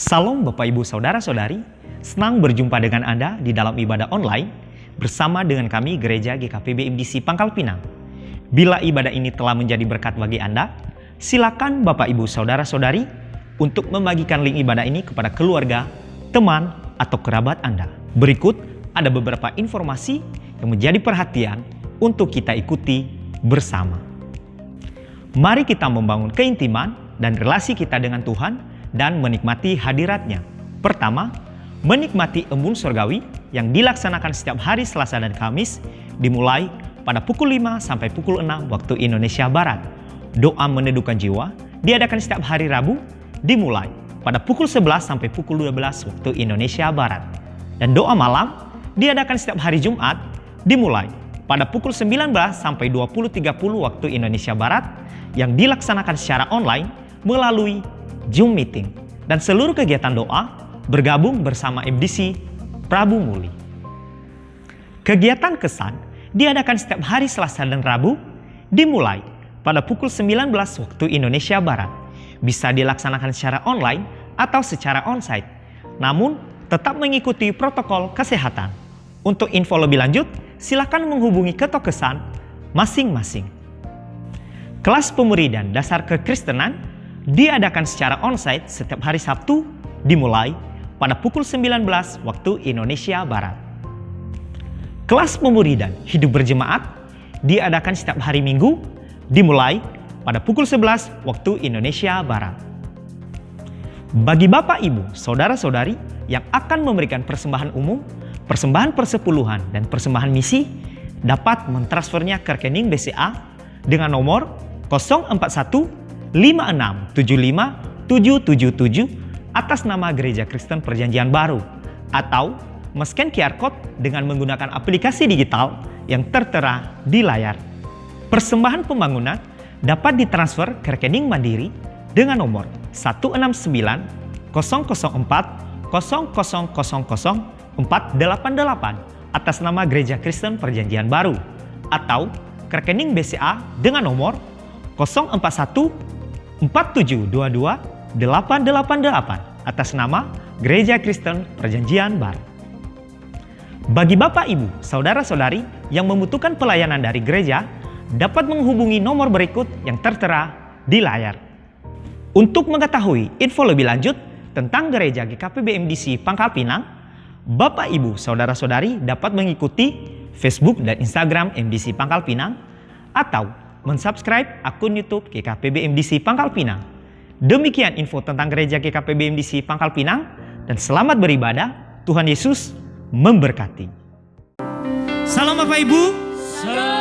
Salam Bapak Ibu Saudara-saudari, senang berjumpa dengan Anda di dalam ibadah online bersama dengan kami Gereja GKPB MDC Pangkal Pinang. Bila ibadah ini telah menjadi berkat bagi Anda, silakan Bapak Ibu Saudara-saudari untuk membagikan link ibadah ini kepada keluarga, teman, atau kerabat Anda. Berikut ada beberapa informasi yang menjadi perhatian untuk kita ikuti bersama. Mari kita membangun keintiman dan relasi kita dengan Tuhan dan menikmati hadirat-Nya. Pertama, menikmati embun surgawi yang dilaksanakan setiap hari Selasa dan Kamis dimulai pada pukul 5 sampai pukul 6 waktu Indonesia Barat. Doa meneduhkan jiwa diadakan setiap hari Rabu dimulai pada pukul 11 sampai pukul 12 waktu Indonesia Barat. Dan doa malam diadakan setiap hari Jumat dimulai pada pukul 19 sampai 20.30 waktu Indonesia Barat yang dilaksanakan secara online melalui Zoom meeting, dan seluruh kegiatan doa bergabung bersama MDC Prabu Muli. Kegiatan kesan diadakan setiap hari Selasa dan Rabu dimulai pada pukul 19 waktu Indonesia Barat. Bisa dilaksanakan secara online atau secara onsite, namun tetap mengikuti protokol kesehatan. Untuk info lebih lanjut, silakan menghubungi ketua kesan masing-masing. Kelas pemuridan dasar kekristenan diadakan secara onsite setiap hari Sabtu dimulai pada pukul 19 waktu Indonesia Barat. Kelas pemuridan hidup berjemaat diadakan setiap hari Minggu dimulai pada pukul 11 waktu Indonesia Barat. Bagi Bapak Ibu, Saudara-saudari yang akan memberikan persembahan umum, persembahan persepuluhan, dan persembahan misi, dapat mentransfernya ke rekening BCA dengan nomor 04156757777 atas nama Gereja Kristen Perjanjian Baru, atau men-scan QR Code dengan menggunakan aplikasi digital yang tertera di layar. Persembahan pembangunan dapat ditransfer ke rekening Mandiri dengan nomor 16900000488 atas nama Gereja Kristen Perjanjian Baru, atau ke rekening BCA dengan nomor 04147228888 atas nama Gereja Kristen Perjanjian Baru. Bagi Bapak Ibu, Saudara-saudari yang membutuhkan pelayanan dari gereja, dapat menghubungi nomor berikut yang tertera di layar. Untuk mengetahui info lebih lanjut tentang Gereja GKPB MDC Pangkal Pinang, Bapak Ibu Saudara-saudari dapat mengikuti Facebook dan Instagram MDC Pangkal Pinang atau mensubscribe akun YouTube GKPB MDC Pangkal Pinang. Demikian info tentang Gereja GKPB MDC Pangkal Pinang, dan selamat beribadah. Tuhan Yesus memberkati. Salam Bapak Ibu,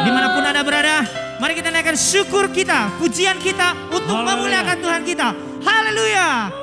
dimanapun Anda berada, mari kita naikkan syukur kita, pujian kita untuk memuliakan Tuhan kita. Haleluya!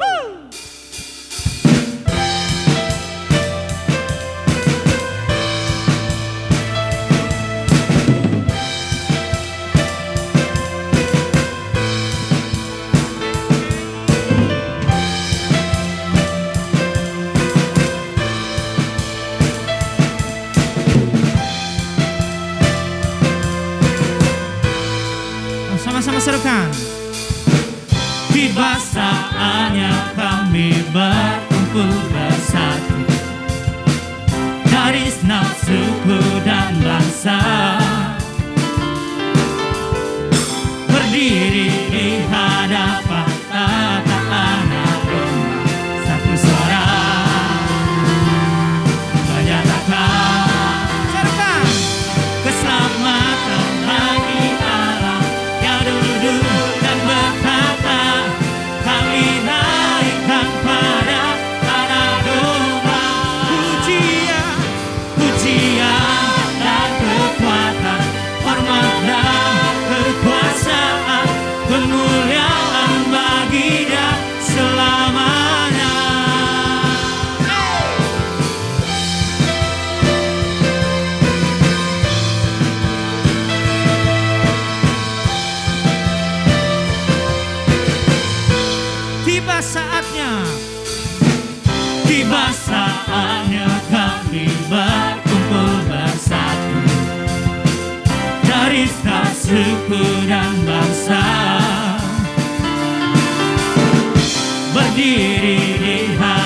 Sama-sama serukan. Tiba saatnya kami berkumpul bersatu dari segenap suku dan bangsa, berdiri di hadapan tata anak domba, satu suara menyatakan serukan keselamatan bagi Allah yang duduk dan berkata, kami naikkan pada anak domba. Pujian, pujian dan kekuatan, hormat dan kekuasaan, kemuliaan bagi Dia selamanya. Tiba saatnya, tiba saatnya kami berkumpul bersatu dari setiap suku dan bangsa, berdiri di hadapan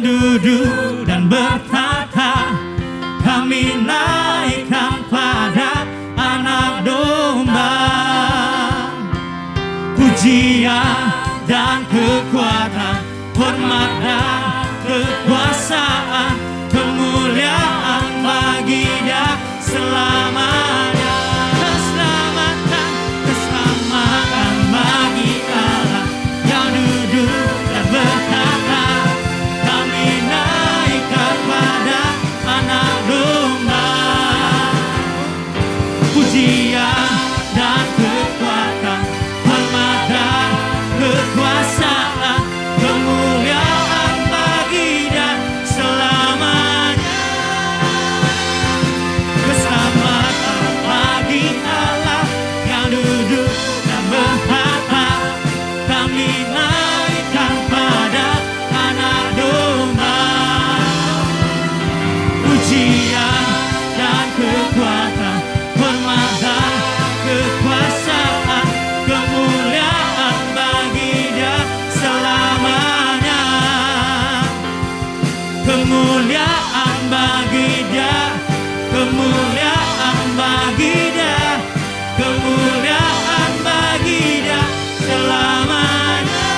yang duduk dan bertata. Kami naikkan pada Anak Domba. Pujian dan kekuatan, hormat dan kekuasaan, kemuliaan bagi Dia selamanya. Keselamatan, keselamatan bagi Allah yang duduk dan berkata, kami naikkan pada Anak Domba. Pujian dan kekuatan, hormat dan kekuasaan, kemuliaan bagi Dia selamanya. Keselamatan bagi Allah yang duduk dan bertata, kami naikkan pada Anak Domba. Pujian dan kekuatan, hormat dan kekuasaan, kemuliaan bagi Dia selamanya. Kemuliaan bagi Dia, kemuliaan bagi Dia, kemuliaan bagi Dia selamanya.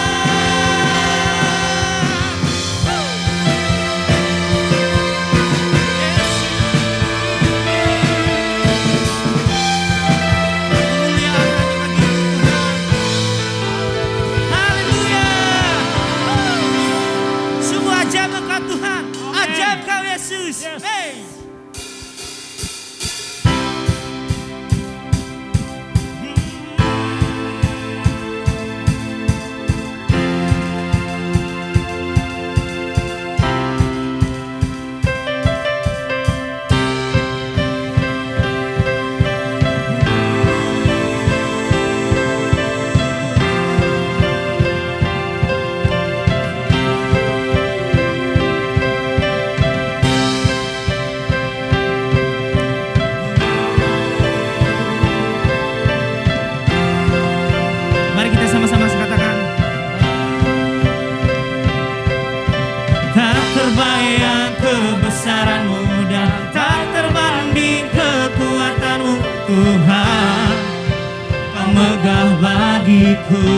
Kemuliaan bagi Tuhan. Haleluya. Sungguh ajaib Engkau Tuhan, ajaib Kau Yesus. Hey. Mari kita sama-sama katakan. Tak terbayang kebesaran-Mu dan tak terbanding kekuatan-Mu, Tuhan. Kau megah bagiku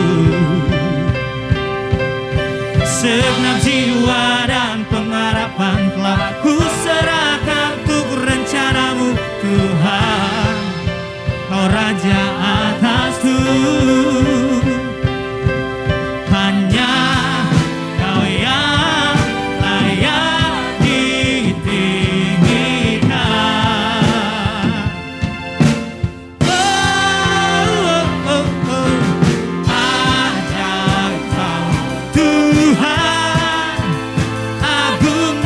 segenap jiwa dan pengharapan telah ku serahkan untuk rencana-Mu, Tuhan. Kau Raja atasku. Hanya Kau yang layak ditinggikan. Ajaib Kau Tuhan, agung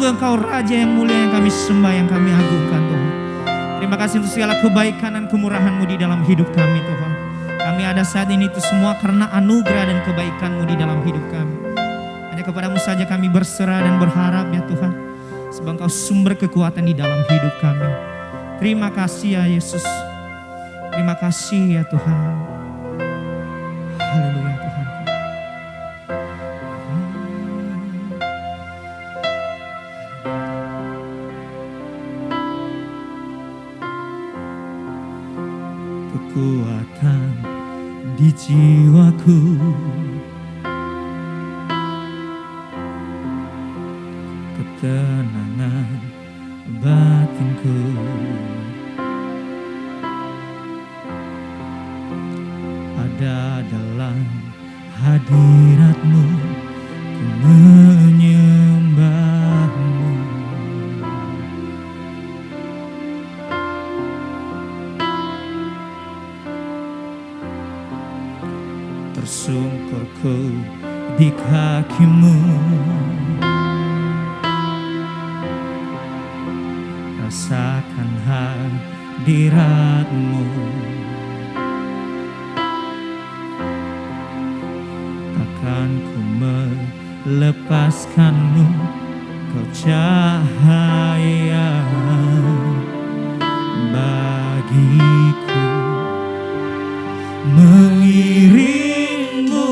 Engkau Raja yang mulia, yang kami sembah, yang kami agungkan Tuhan. Terima kasih untuk segala kebaikan dan kemurahan-Mu di dalam hidup kami Tuhan. Kami ada saat ini itu semua karena anugerah dan kebaikan-Mu di dalam hidup kami. Hanya kepada-Mu saja kami berserah dan berharap ya Tuhan. Sebab Engkau sumber kekuatan di dalam hidup kami. Terima kasih ya Yesus. Terima kasih ya Tuhan. Haleluya Tuhan. Kekuatan di jiwaku, ketenangan batinku, ada dalam hadirat-Mu, ku menyembah-Mu. Tersungkurku di kaki-Mu, rasakan hadirat-Mu. Takkan ku melepaskan-Mu, Kau cahaya bagiku. Mengiring-Mu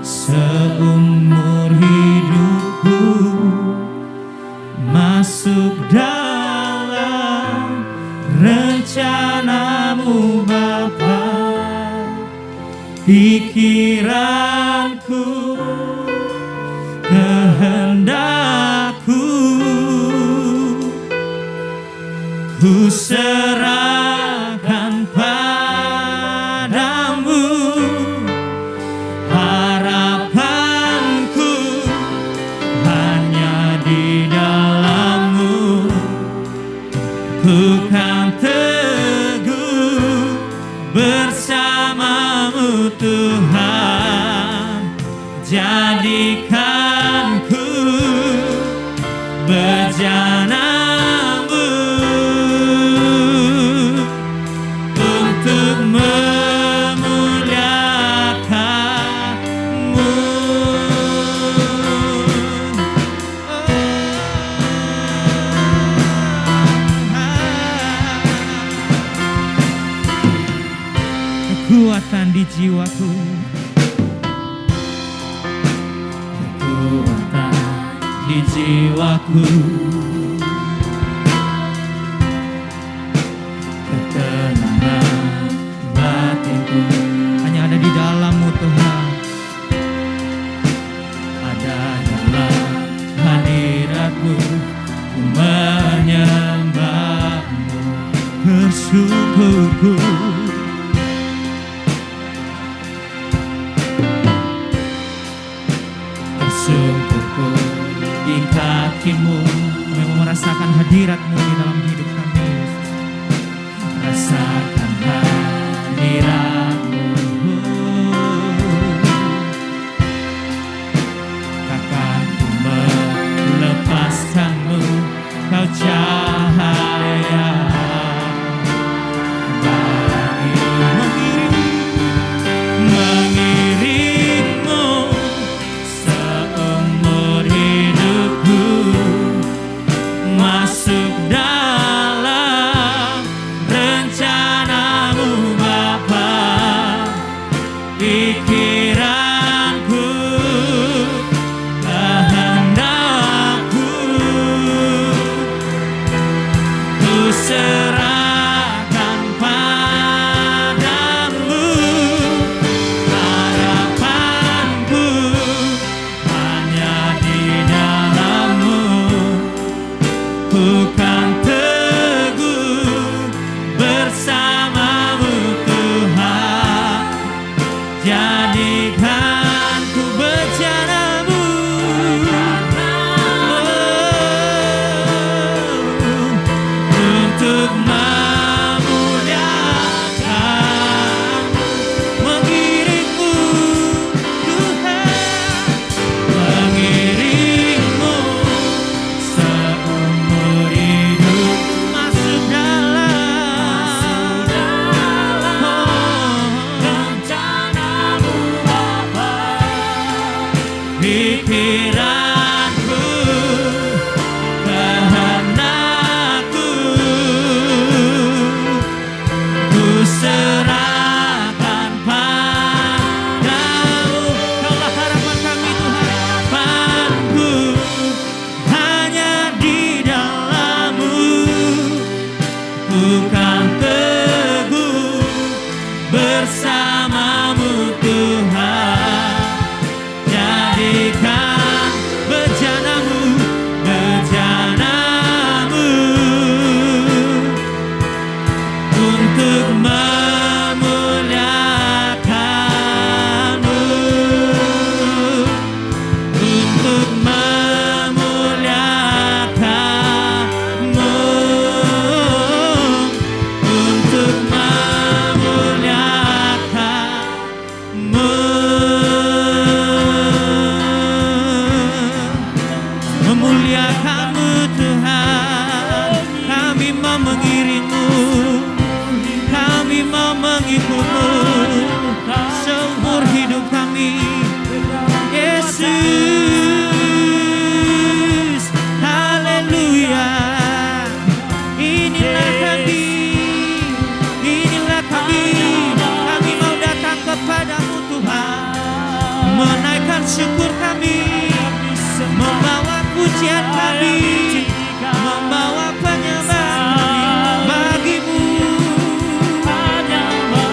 seumur hidupku, masuk dalam rencana-Mu Bapa. Pikiranku, kehendakku, ku serahkan padamu. Harapanku hanya di dalam-Mu, ku kan teguh bersama-Mu Tuhan. Jadikanku bejana-Mu untuk memuliakan-Mu. Kekuatan di jiwaku, kekuatan di jiwaku, ketenangan batinku, hanya ada di dalam-Mu Tuhan. Ada dalam hadirat-Mu, ku menyembah-Mu. Bersyukurku, bersyukurku di kaki-Mu. Kami merasakan hadirat-Mu di dalam hidup kami. Rasakan hadirat-Mu. Takkan ku melepaskan-Mu, Kau cahaya bagi. Mengiring-Mu seumur hidupku, masuk dalam pikiranku, kehendakku, ku serahkan padamu. Kaulah harapan kami Tuhan, harapanku hanya di dalam-Mu. Ku kan teguh bersama-Mu Tuhan. Jadikan bejana-Mu, bejana-Mu untuk memuliakan-Mu, untuk memuliakan-Mu, untuk memuliakan-Mu. Memuliakan-Mu Tuhan, kami mau mengiring-Mu, kami mau mengikut-Mu seumur hidup kami. Yesus, haleluya. Inilah kami mau datang kepadamu Tuhan, menaikkan syukur kami, membawa pujian kami, membawa penyembahan bagi-Mu.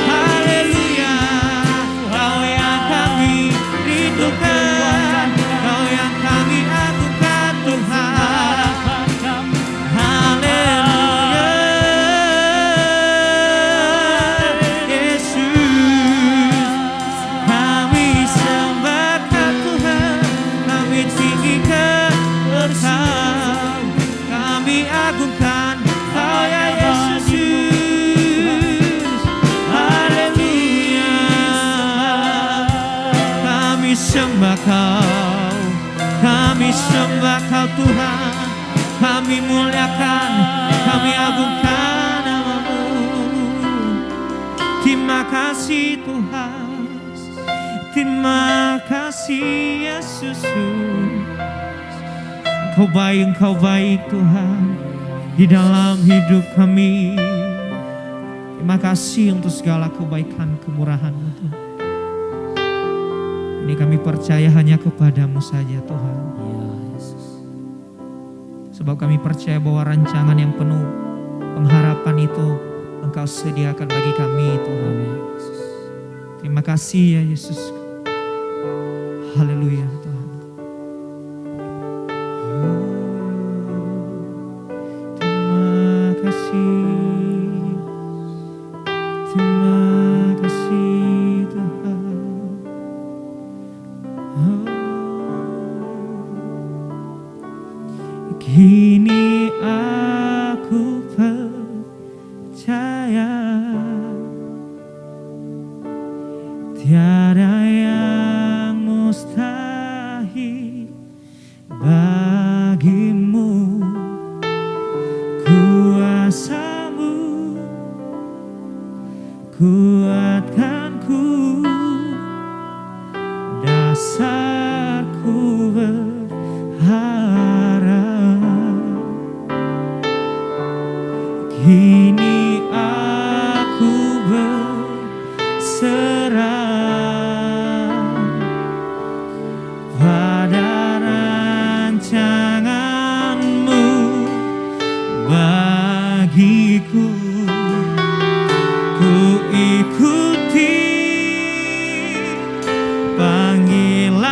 Haleluya. Kau yang kami rindukan, Kau yang kami agungkan Tuhan. Haleluya. Yesus, kami sembah Tuhan, kami tinggikan Engkau, kami agungkan Kau ya Yesus. Haleluya. Kami sembah Kau, kami sembah Kau Tuhan, kami muliakan, kami agungkan nama-Mu. Terima kasih Tuhan, terima kasih Yesus. Engkau baik Tuhan di dalam hidup kami. Terima kasih untuk segala kebaikan kemurahan-Mu Tuhan. Ini kami percaya hanya kepada-Mu saja Tuhan. Sebab kami percaya bahwa rancangan yang penuh pengharapan itu Engkau sediakan bagi kami Tuhan. Terima kasih ya Yesus. Haleluya Tuhan. Terima kasih Tuhan. Kini aku percaya tiada yang mustahil bagi-Mu. Kuasa-Mu kuatkanku, dasarku berharap. Kini aku berserah pada rancangan-Mu bagiku. Ku ikuti panggilan-Mu,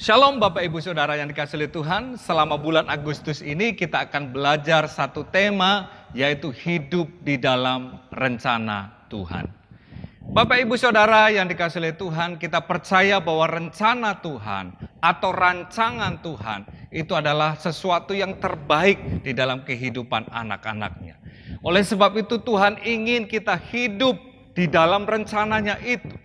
Shalom Bapak Ibu Saudara yang dikasihi oleh Tuhan. Selama bulan Agustus ini kita akan belajar satu tema, yaitu hidup di dalam rencana Tuhan. Bapak Ibu Saudara yang dikasihi oleh Tuhan, kita percaya bahwa rencana Tuhan atau rancangan Tuhan itu adalah sesuatu yang terbaik di dalam kehidupan anak-anaknya. Oleh sebab itu Tuhan ingin kita hidup di dalam rencananya itu.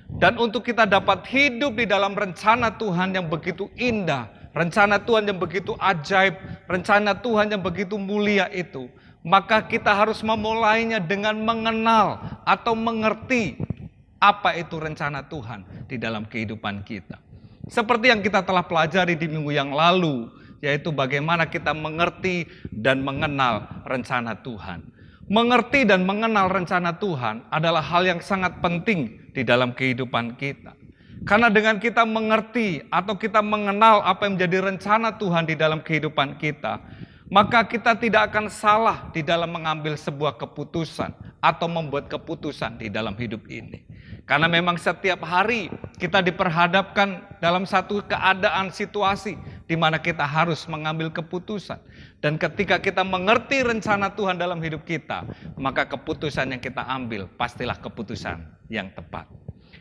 Dan untuk kita dapat hidup di dalam rencana Tuhan yang begitu indah, rencana Tuhan yang begitu ajaib, rencana Tuhan yang begitu mulia itu, maka kita harus memulainya dengan mengenal atau mengerti apa itu rencana Tuhan di dalam kehidupan kita. Seperti yang kita telah pelajari di minggu yang lalu, yaitu bagaimana kita mengerti dan mengenal rencana Tuhan. Mengerti dan mengenal rencana Tuhan adalah hal yang sangat penting di dalam kehidupan kita. Karena dengan kita mengerti atau kita mengenal apa yang menjadi rencana Tuhan di dalam kehidupan kita, maka kita tidak akan salah di dalam mengambil sebuah keputusan atau membuat keputusan di dalam hidup ini. Karena memang setiap hari kita diperhadapkan dalam satu keadaan situasi di mana kita harus mengambil keputusan. Dan ketika kita mengerti rencana Tuhan dalam hidup kita, maka keputusan yang kita ambil pastilah keputusan yang tepat.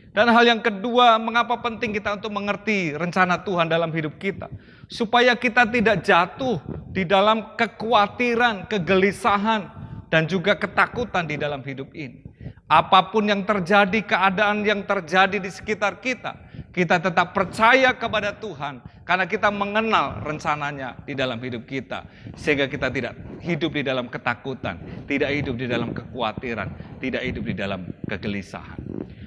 Dan hal yang kedua, mengapa penting kita untuk mengerti rencana Tuhan dalam hidup kita? Supaya kita tidak jatuh di dalam kekhawatiran, kegelisahan, dan juga ketakutan di dalam hidup ini. Apapun yang terjadi, keadaan yang terjadi di sekitar kita, kita tetap percaya kepada Tuhan. Karena kita mengenal rencananya di dalam hidup kita. Sehingga kita tidak hidup di dalam ketakutan, tidak hidup di dalam kekhawatiran, tidak hidup di dalam kegelisahan.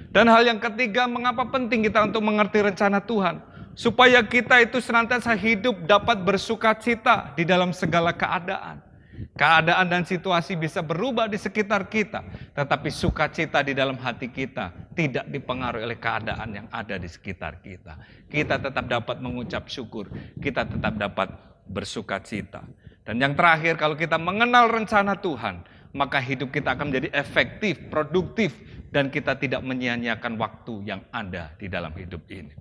Dan hal yang ketiga, mengapa penting kita untuk mengerti rencana Tuhan? Supaya kita itu senantiasa hidup dapat bersukacita di dalam segala keadaan. Keadaan dan situasi bisa berubah di sekitar kita, tetapi sukacita di dalam hati kita tidak dipengaruhi oleh keadaan yang ada di sekitar kita. Kita tetap dapat mengucap syukur, kita tetap dapat bersukacita. Dan yang terakhir, kalau kita mengenal rencana Tuhan, maka hidup kita akan menjadi efektif, produktif, dan kita tidak menyia-nyiakan waktu yang ada di dalam hidup ini.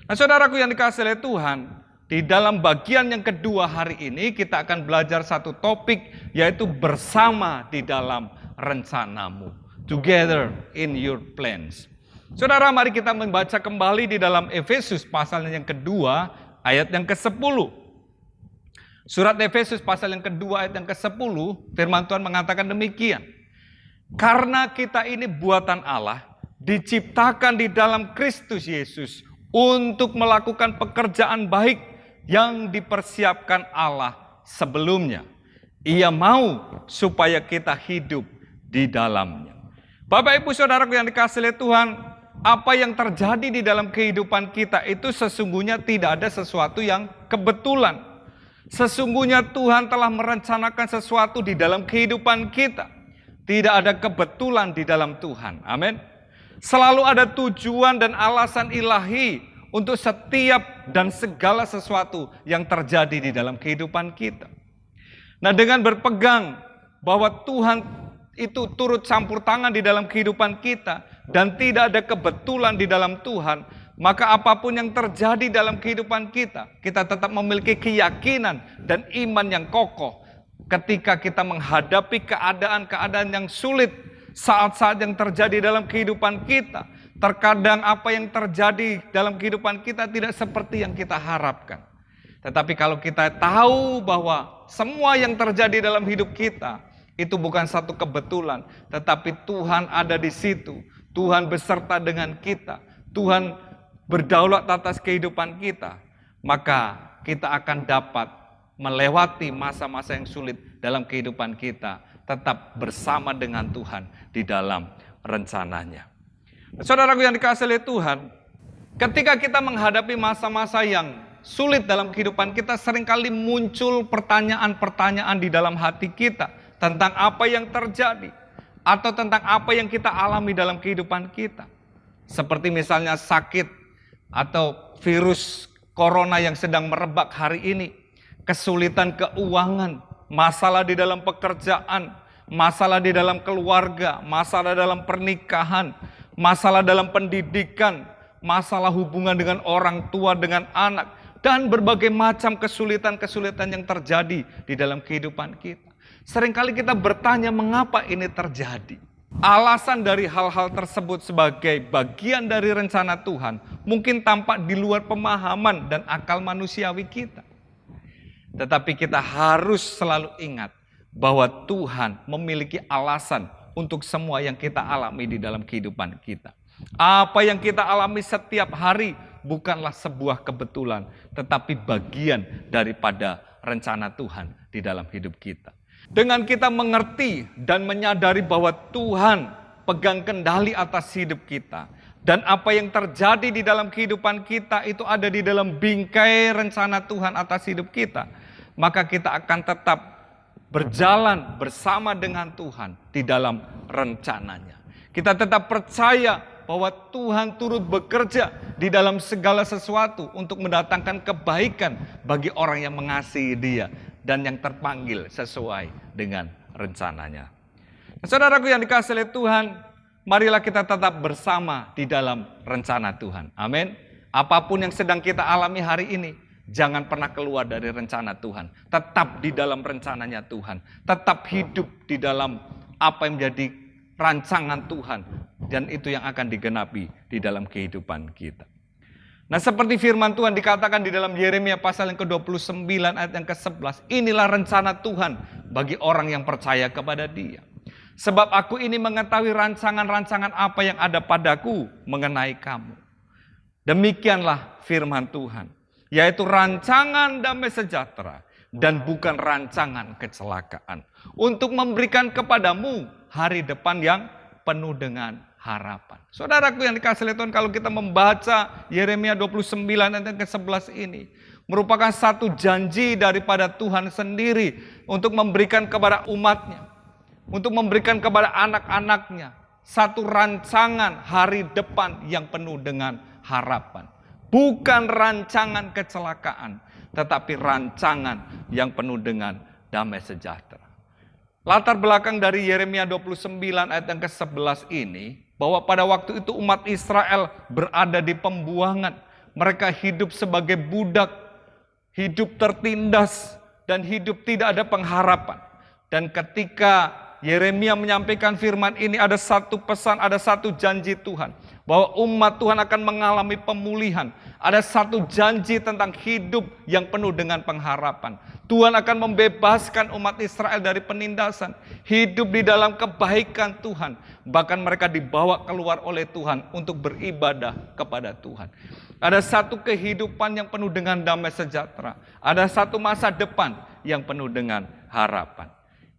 Nah, saudaraku yang dikasihi oleh Tuhan, di dalam bagian yang kedua hari ini kita akan belajar satu topik, yaitu bersama di dalam rencanamu. Together in your plans. Saudara, mari kita membaca kembali di dalam Efesus pasal yang kedua, ayat yang ke-10. Surat Efesus pasal yang kedua ayat yang ke-10, firman Tuhan mengatakan demikian. Karena kita ini buatan Allah, diciptakan di dalam Kristus Yesus untuk melakukan pekerjaan baik yang dipersiapkan Allah sebelumnya. Ia mau supaya kita hidup di dalamnya. Bapak Ibu Saudaraku yang dikasihi oleh Tuhan, apa yang terjadi di dalam kehidupan kita itu sesungguhnya tidak ada sesuatu yang kebetulan. Sesungguhnya Tuhan telah merencanakan sesuatu di dalam kehidupan kita. Tidak ada kebetulan di dalam Tuhan. Amin. Selalu ada tujuan dan alasan ilahi untuk setiap dan segala sesuatu yang terjadi di dalam kehidupan kita. Nah, dengan berpegang bahwa Tuhan itu turut campur tangan di dalam kehidupan kita dan tidak ada kebetulan di dalam Tuhan, maka apapun yang terjadi dalam kehidupan kita, kita tetap memiliki keyakinan dan iman yang kokoh ketika kita menghadapi keadaan-keadaan yang sulit, saat-saat yang terjadi dalam kehidupan kita. Terkadang apa yang terjadi dalam kehidupan kita tidak seperti yang kita harapkan. Tetapi kalau kita tahu bahwa semua yang terjadi dalam hidup kita itu bukan satu kebetulan, tetapi Tuhan ada di situ. Tuhan beserta dengan kita. Tuhan berdaulat atas kehidupan kita. Maka kita akan dapat melewati masa-masa yang sulit dalam kehidupan kita, tetap bersama dengan Tuhan di dalam rencananya. Saudaraku yang dikasihi oleh Tuhan, ketika kita menghadapi masa-masa yang sulit dalam kehidupan kita, seringkali muncul pertanyaan-pertanyaan di dalam hati kita tentang apa yang terjadi atau tentang apa yang kita alami dalam kehidupan kita. Seperti misalnya sakit atau virus corona yang sedang merebak hari ini, kesulitan keuangan, masalah di dalam pekerjaan, masalah di dalam keluarga, masalah dalam pernikahan, masalah dalam pendidikan, masalah hubungan dengan orang tua, dengan anak, dan berbagai macam kesulitan-kesulitan yang terjadi di dalam kehidupan kita. Seringkali kita bertanya mengapa ini terjadi. Alasan dari hal-hal tersebut sebagai bagian dari rencana Tuhan mungkin tampak di luar pemahaman dan akal manusiawi kita. Tetapi kita harus selalu ingat bahwa Tuhan memiliki alasan untuk semua yang kita alami di dalam kehidupan kita. Apa yang kita alami setiap hari bukanlah sebuah kebetulan, tetapi bagian daripada rencana Tuhan di dalam hidup kita. Dengan kita mengerti dan menyadari bahwa Tuhan pegang kendali atas hidup kita, dan apa yang terjadi di dalam kehidupan kita itu ada di dalam bingkai rencana Tuhan atas hidup kita, maka kita akan tetap berjalan bersama dengan Tuhan di dalam rencananya. Kita tetap percaya bahwa Tuhan turut bekerja di dalam segala sesuatu untuk mendatangkan kebaikan bagi orang yang mengasihi Dia dan yang terpanggil sesuai dengan rencananya. Saudaraku yang dikasihi oleh Tuhan, marilah kita tetap bersama di dalam rencana Tuhan. Amin. Apapun yang sedang kita alami hari ini, jangan pernah keluar dari rencana Tuhan. Tetap di dalam rencananya Tuhan. Tetap hidup di dalam apa yang menjadi rancangan Tuhan. Dan itu yang akan digenapi di dalam kehidupan kita. Nah, seperti firman Tuhan dikatakan di dalam Yeremia pasal yang ke-29 ayat yang ke-11. Inilah rencana Tuhan bagi orang yang percaya kepada Dia. Sebab aku ini mengetahui rancangan-rancangan apa yang ada padaku mengenai kamu. Demikianlah firman Tuhan. Yaitu rancangan damai sejahtera dan bukan rancangan kecelakaan. Untuk memberikan kepadamu hari depan yang penuh dengan harapan. Saudaraku yang dikasihi Tuhan, kalau kita membaca Yeremia 29 ayat yang ke-11 ini, merupakan satu janji daripada Tuhan sendiri untuk memberikan kepada umatnya, untuk memberikan kepada anak-anaknya, satu rancangan hari depan yang penuh dengan harapan. Bukan rancangan kecelakaan, tetapi rancangan yang penuh dengan damai sejahtera. Latar belakang dari Yeremia 29 ayat yang ke-11 ini, bahwa pada waktu itu umat Israel berada di pembuangan. Mereka hidup sebagai budak, hidup tertindas, dan hidup tidak ada pengharapan. Dan ketika Yeremia menyampaikan firman ini, ada satu pesan, ada satu janji Tuhan. Bahwa umat Tuhan akan mengalami pemulihan. Ada satu janji tentang hidup yang penuh dengan pengharapan. Tuhan akan membebaskan umat Israel dari penindasan. Hidup di dalam kebaikan Tuhan. Bahkan mereka dibawa keluar oleh Tuhan untuk beribadah kepada Tuhan. Ada satu kehidupan yang penuh dengan damai sejahtera. Ada satu masa depan yang penuh dengan harapan.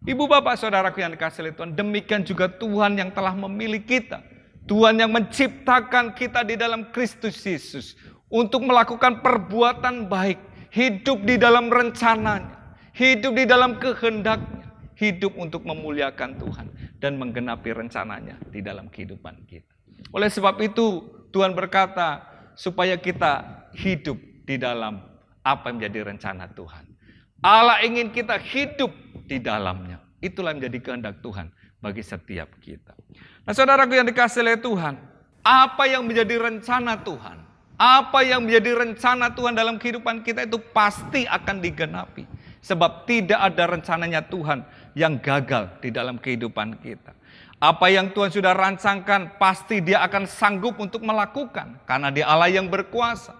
Ibu bapak saudaraku yang dikasihi Tuhan, demikian juga Tuhan yang telah memilih kita. Tuhan yang menciptakan kita di dalam Kristus Yesus untuk melakukan perbuatan baik, hidup di dalam rencananya, hidup di dalam kehendaknya, hidup untuk memuliakan Tuhan dan menggenapi rencananya di dalam kehidupan kita. Oleh sebab itu Tuhan berkata supaya kita hidup di dalam apa yang menjadi rencana Tuhan. Allah ingin kita hidup di dalamnya. Itulah yang menjadi kehendak Tuhan bagi setiap kita. Nah, saudaraku yang dikasihi oleh Tuhan, apa yang menjadi rencana Tuhan, apa yang menjadi rencana Tuhan dalam kehidupan kita itu pasti akan digenapi. Sebab tidak ada rencananya Tuhan yang gagal di dalam kehidupan kita. Apa yang Tuhan sudah rancangkan pasti Dia akan sanggup untuk melakukan karena Dia Allah yang berkuasa.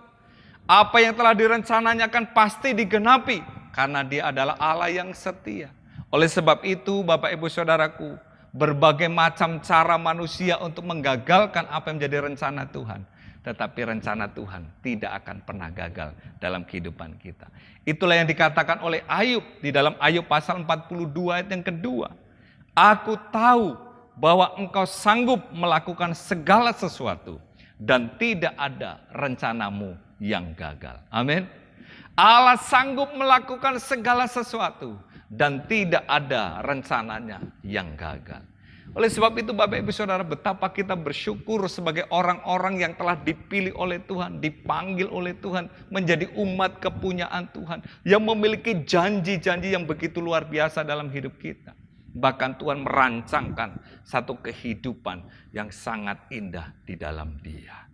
Apa yang telah direncananya akan pasti digenapi karena Dia adalah Allah yang setia. Oleh sebab itu Bapak Ibu Saudaraku, berbagai macam cara manusia untuk menggagalkan apa yang menjadi rencana Tuhan. Tetapi rencana Tuhan tidak akan pernah gagal dalam kehidupan kita. Itulah yang dikatakan oleh Ayub di dalam Ayub pasal 42 ayat yang kedua. Aku tahu bahwa engkau sanggup melakukan segala sesuatu dan tidak ada rencanamu yang gagal. Amin. Allah sanggup melakukan segala sesuatu dan tidak ada rencananya yang gagal. Oleh sebab itu Bapak Ibu Saudara, betapa kita bersyukur sebagai orang-orang yang telah dipilih oleh Tuhan, dipanggil oleh Tuhan, menjadi umat kepunyaan Tuhan, yang memiliki janji-janji yang begitu luar biasa dalam hidup kita. Bahkan Tuhan merancangkan satu kehidupan yang sangat indah di dalam Dia.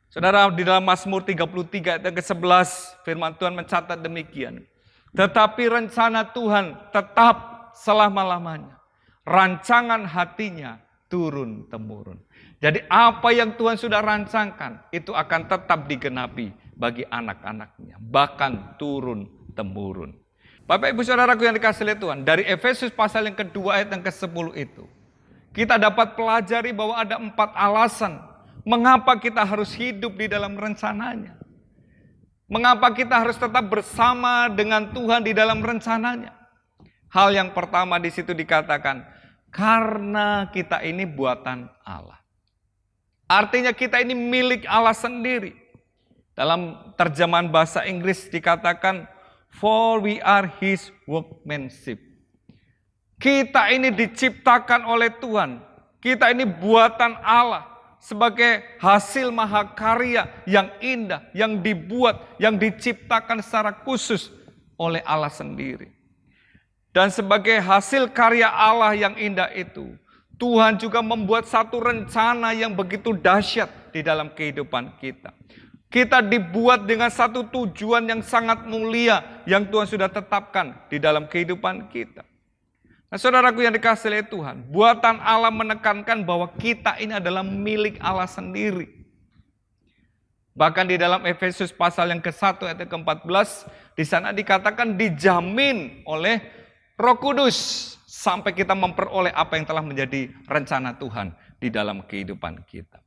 Saudara, di dalam Mazmur 33 ayat yang ke-11 firman Tuhan mencatat demikian. Tetapi rencana Tuhan tetap selama-lamanya. Rancangan hatinya turun-temurun. Jadi apa yang Tuhan sudah rancangkan itu akan tetap digenapi bagi anak-anaknya. Bahkan turun-temurun. Bapak Ibu Saudaraku yang dikasihi oleh Tuhan, dari Efesus pasal yang kedua ayat yang ke-10 itu, kita dapat pelajari bahwa ada 4 alasan mengapa kita harus hidup di dalam rencananya. Mengapa kita harus tetap bersama dengan Tuhan di dalam rencananya. Hal yang pertama di situ dikatakan, karena kita ini buatan Allah. Artinya kita ini milik Allah sendiri. Dalam terjemahan bahasa Inggris dikatakan, for we are His workmanship. Kita ini diciptakan oleh Tuhan. Kita ini buatan Allah. Sebagai hasil mahakarya yang indah, yang dibuat, yang diciptakan secara khusus oleh Allah sendiri. Dan sebagai hasil karya Allah yang indah itu, Tuhan juga membuat satu rencana yang begitu dahsyat di dalam kehidupan kita. Kita dibuat dengan satu tujuan yang sangat mulia yang Tuhan sudah tetapkan di dalam kehidupan kita. Nah, saudaraku yang dikasihi oleh Tuhan, buatan Allah menekankan bahwa kita ini adalah milik Allah sendiri. Bahkan di dalam Efesus pasal yang ke-1 ayat ke-14, di sana dikatakan dijamin oleh Roh Kudus sampai kita memperoleh apa yang telah menjadi rencana Tuhan di dalam kehidupan kita.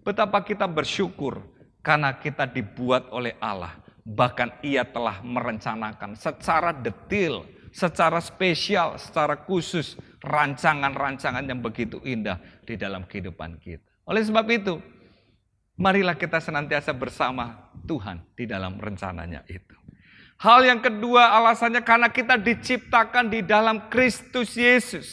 Betapa kita bersyukur karena kita dibuat oleh Allah, bahkan Ia telah merencanakan secara detail, secara spesial, secara khusus, rancangan-rancangan yang begitu indah di dalam kehidupan kita. Oleh sebab itu, marilah kita senantiasa bersama Tuhan di dalam rencananya itu. Hal yang kedua alasannya karena kita diciptakan di dalam Kristus Yesus.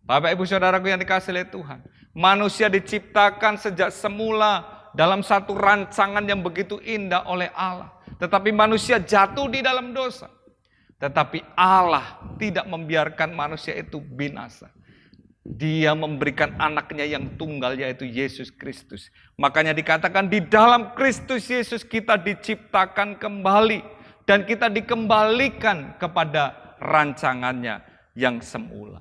Bapak Ibu Saudaraku yang dikasihi oleh Tuhan, manusia diciptakan sejak semula dalam satu rancangan yang begitu indah oleh Allah. Tetapi manusia jatuh di dalam dosa. Tetapi Allah tidak membiarkan manusia itu binasa. Dia memberikan anaknya yang tunggal yaitu Yesus Kristus. Makanya dikatakan di dalam Kristus Yesus kita diciptakan kembali. Dan kita dikembalikan kepada rancangannya yang semula.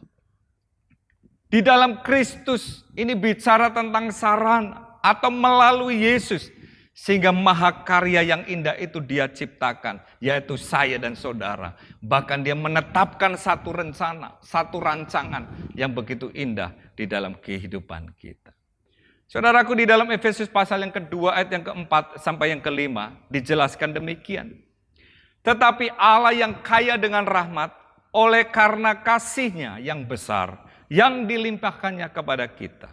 Di dalam Kristus ini bicara tentang sarana atau melalui Yesus. Sehingga mahakarya yang indah itu Dia ciptakan, yaitu saya dan saudara. Bahkan Dia menetapkan satu rencana, satu rancangan yang begitu indah di dalam kehidupan kita. Saudaraku, di dalam Efesus pasal yang kedua ayat yang keempat sampai yang kelima dijelaskan demikian. Tetapi Allah yang kaya dengan rahmat, oleh karena kasih-Nya yang besar, yang dilimpahkannya kepada kita,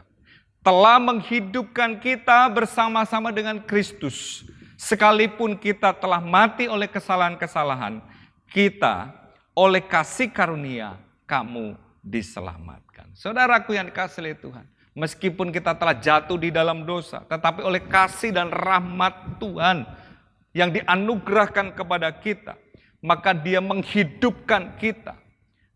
telah menghidupkan kita bersama-sama dengan Kristus. Sekalipun kita telah mati oleh kesalahan-kesalahan, kita oleh kasih karunia kamu diselamatkan. Saudaraku yang dikasihi oleh Tuhan, meskipun kita telah jatuh di dalam dosa, tetapi oleh kasih dan rahmat Tuhan yang dianugerahkan kepada kita, maka Dia menghidupkan kita.